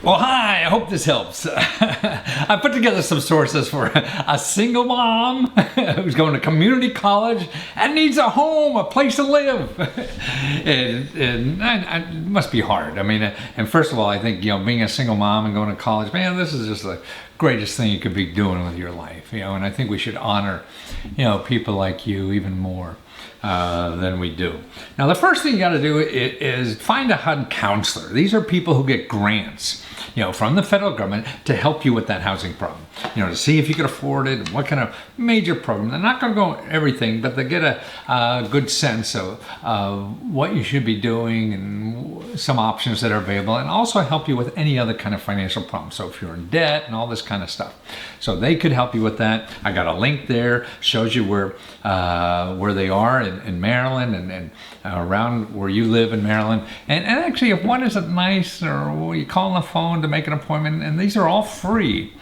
Well, hi, I hope this helps. I put together some sources for a single mom who's going to community college and needs a home, a place to live. and it must be hard. I mean, and first of all, I think, being a single mom and going to college, man, this is just the greatest thing you could be doing with your life, and I think we should honor, people like you even more than we do. Now, the first thing you got to do is find a HUD counselor. These are people who get grants, from the federal government to help you with that housing problem, to see if you can afford it, and what kind of major program. They're not going to go everything, but they get a good sense of what you should be doing and some options that are available, and also help you with any other kind of financial problem. So if you're in debt and all this kind of stuff, so they could help you with that. I got a link there, shows you where they are in Maryland and around where you live in Maryland. And actually, if one isn't nice, or you call on the phone to make an appointment, and these are all free,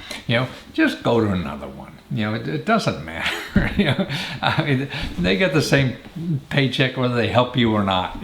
just go to another one. It doesn't matter. I mean, they get the same paycheck whether they help you or not.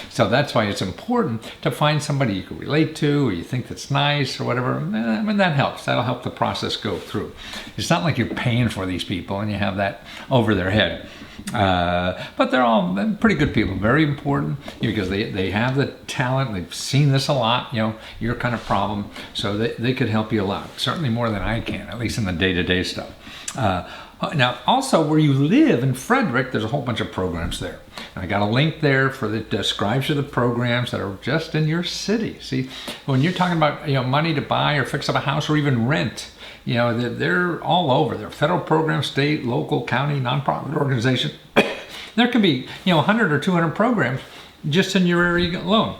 So that's why it's important to find somebody you can relate to, or you think that's nice, or whatever. I mean, that helps. That'll help the process go through. It's not like you're paying for these people and you have that over their head. But they're all pretty good people, very important, because they have the talent. They've seen this a lot, your kind of problem, so they could help you a lot, certainly more than I can, at least in the day-to-day stuff. Now, also where you live in Frederick, there's a whole bunch of programs there. And I got a link there that describes you the programs that are just in your city. See, when you're talking about money to buy or fix up a house or even rent, they're all over. They're federal programs, state, local, county, nonprofit organization. There could be 100 or 200 programs just in your area alone.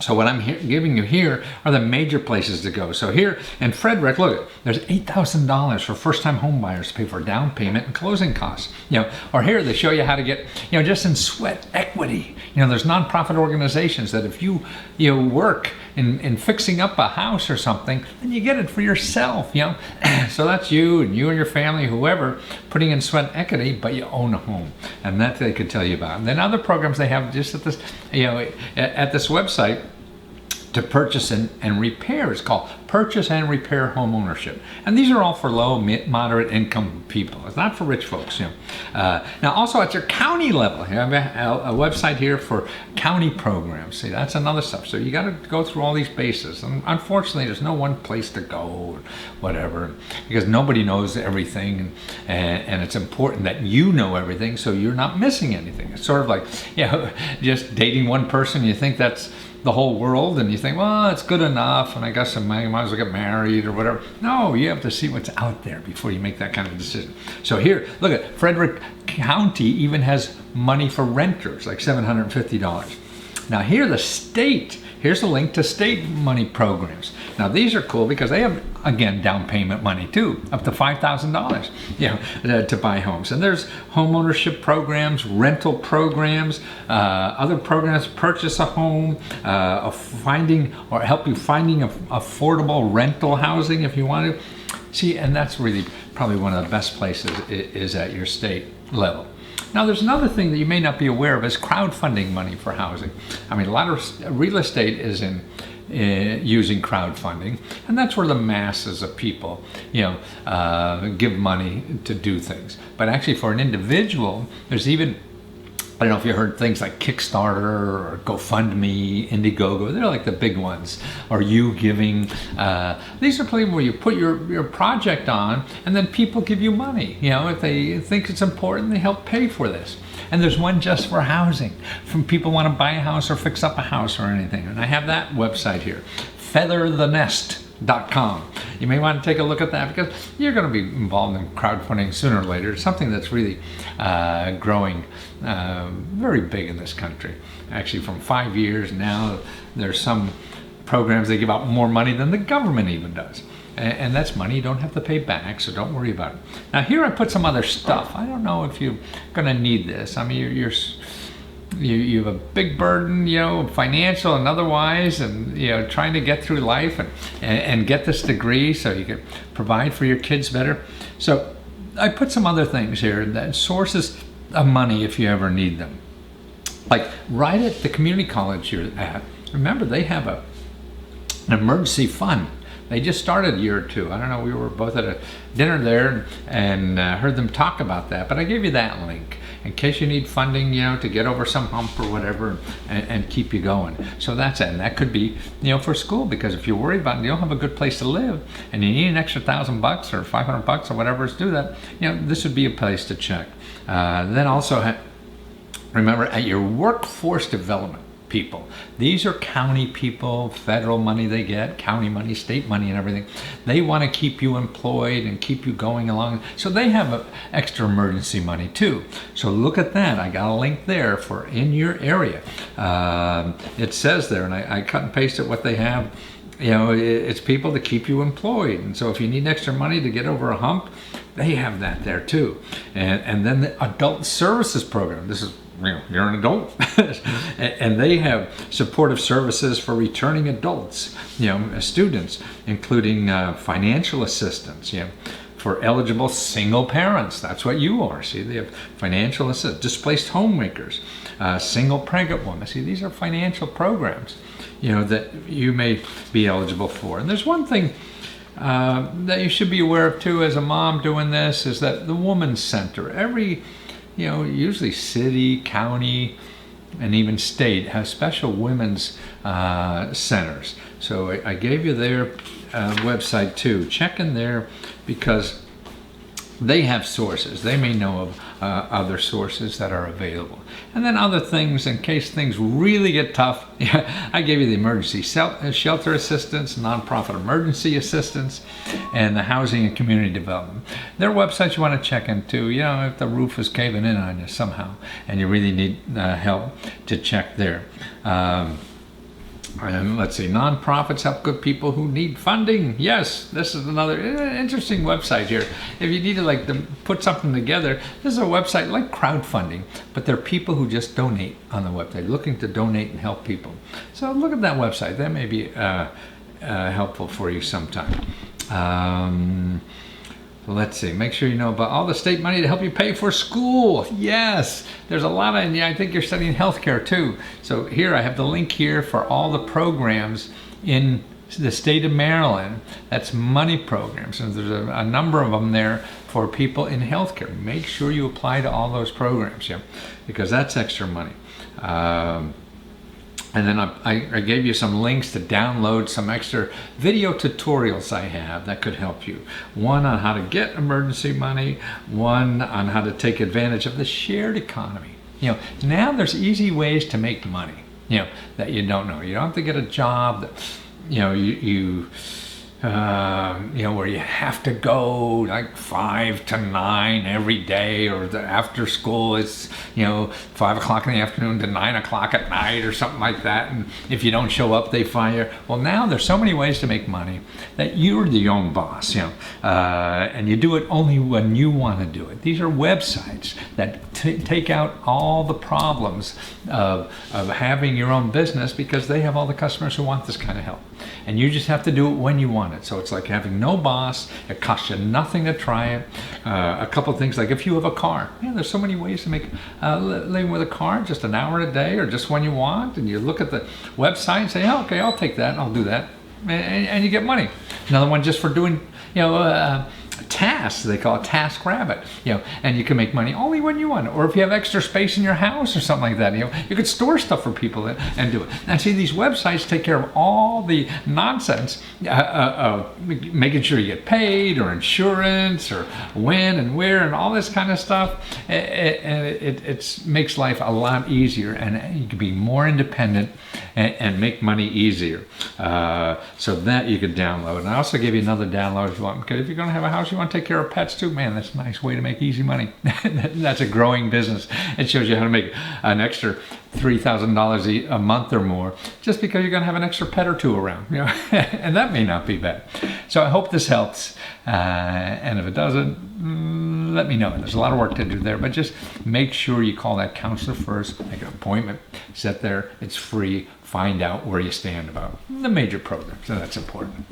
So what I'm giving you here are the major places to go. So here in Frederick, look, there's $8,000 for first-time home buyers to pay for down payment and closing costs. Or here they show you how to get, just in sweat equity. There's nonprofit organizations that if you work in fixing up a house or something, then you get it for yourself. So that's you and your family, whoever, putting in sweat equity, but you own a home, and that they could tell you about. And then other programs they have just at this, at this website. To purchase and repair. It's called Purchase and Repair Home Ownership. And these are all for low, moderate income people. It's not for rich folks. Now also at your county level, you have a website here for county programs. See, that's another stuff. So you got to go through all these bases. And unfortunately, there's no one place to go or whatever, because nobody knows everything. And it's important that you know everything so you're not missing anything. It's sort of like, just dating one person, you think that's the whole world, and you think, well, it's good enough, and I guess I might as well get married or whatever. No, you have to see what's out there before you make that kind of decision. So here, look at Frederick County even has money for renters, like $750. Now here, the state, here's a link to state money programs. Now these are cool because they have, again, down payment money too, up to $5,000, to buy homes. And there's home ownership programs, rental programs, other programs, purchase a home, finding or help you finding affordable rental housing if you want to. See, and that's really probably one of the best places is at your state level. Now, there's another thing that you may not be aware of is crowdfunding money for housing. I mean, a lot of real estate is using crowdfunding, and that's where the masses of people, give money to do things. But actually, for an individual, there's even, I don't know if you heard things like Kickstarter or GoFundMe, Indiegogo. They're like the big ones. Or YouGiving. These are places where you put your project on, and then people give you money. If they think it's important, they help pay for this. And there's one just for housing, from people who want to buy a house or fix up a house or anything. And I have that website here, featherthenest.com. You may want to take a look at that because you're going to be involved in crowdfunding sooner or later. It's something that's really growing very big in this country. Actually, from 5 years now, there's some programs that give out more money than the government even does. And that's money you don't have to pay back, so don't worry about it. Now here I put some other stuff. I don't know if you're going to need this. I mean, you have a big burden, financial and otherwise, and trying to get through life and get this degree so you can provide for your kids better. So I put some other things here, that sources of money if you ever need them. Like right at the community college you're at, remember they have an emergency fund. They just started a year or two. I don't know, we were both at a dinner there and heard them talk about that, but I gave you that link in case you need funding, to get over some hump or whatever and keep you going. So that's it. And that could be, for school, because if you're worried about it, you don't have a good place to live and you need an extra $1,000 or $500 or whatever to do that, this would be a place to check. Then also remember, at your workforce development people, these are county people, federal money they get, county money, state money and everything. They want to keep you employed and keep you going along. So they have extra emergency money too. So look at that. I got a link there for in your area. It says there, and I cut and pasted what they have. It's people to keep you employed. And so if you need extra money to get over a hump, they have that there too. And then the adult services program. This is, you're an adult. And they have supportive services for returning adults, students, including financial assistance, for eligible single parents. That's what you are. See, they have financial assistance, displaced homemakers, single pregnant women. See, these are financial programs, that you may be eligible for. And there's one thing that you should be aware of too as a mom doing this, is that the Women's Center, every usually city, county, and even state has special women's centers. So I gave you their website too. Check in there, because they have sources. They may know of other sources that are available. And then other things, in case things really get tough, I gave you the emergency shelter assistance, nonprofit emergency assistance, and the housing and community development. Their websites you want to check into, if the roof is caving in on you somehow and you really need help, to check there. And let's see, nonprofits help good people who need funding. Yes, this is another interesting website here. If you need to put something together, this is a website like crowdfunding, but there are people who just donate on the website, looking to donate and help people. So look at that website. That may be helpful for you sometime. Let's see, make sure you know about all the state money to help you pay for school. Yes, there's a lot of, and I think you're studying healthcare too. So here I have the link here for all the programs in the state of Maryland. That's money programs, and there's a number of them there for people in healthcare. Make sure you apply to all those programs, because that's extra money. And then I gave you some links to download some extra video tutorials I have that could help you. One on how to get emergency money, one on how to take advantage of the shared economy. Now there's easy ways to make money, that you don't know. You don't have to get a job that, where you have to go like 5 to 9 every day, or after school it's 5 o'clock in the afternoon to 9 o'clock at night or something like that, and if you don't show up they fire. Well, now there's so many ways to make money that you're the own boss, and you do it only when you want to do it. These are websites that take out all the problems of having your own business, because they have all the customers who want this kind of help, and you just have to do it when you want it. So it's like having no boss. It costs you nothing to try it. A couple things, like if you have a car, there's so many ways to make living with a car, just an hour a day or just when you want, and you look at the website and say, okay, I'll take that, I'll do that, and you get money. Another one just for doing tasks, they call it Task Rabbit, and you can make money only when you want it. Or if you have extra space in your house or something like that, you could store stuff for people and do it. And see, these websites take care of all the nonsense of making sure you get paid, or insurance, or when and where, and all this kind of stuff. It makes life a lot easier, and you can be more independent and make money easier. So that you could download. And I also give you another download if you want, because if you're going to have a house, you want to take care of pets too, man, that's a nice way to make easy money. That's a growing business. It shows you how to make an extra $3,000 a month or more, just because you're going to have an extra pet or two around, and that may not be bad. So I hope this helps, and if it doesn't, let me know. There's a lot of work to do there, but just make sure you call that counselor first, make an appointment, sit there, it's free, find out where you stand about the major programs, and that's important.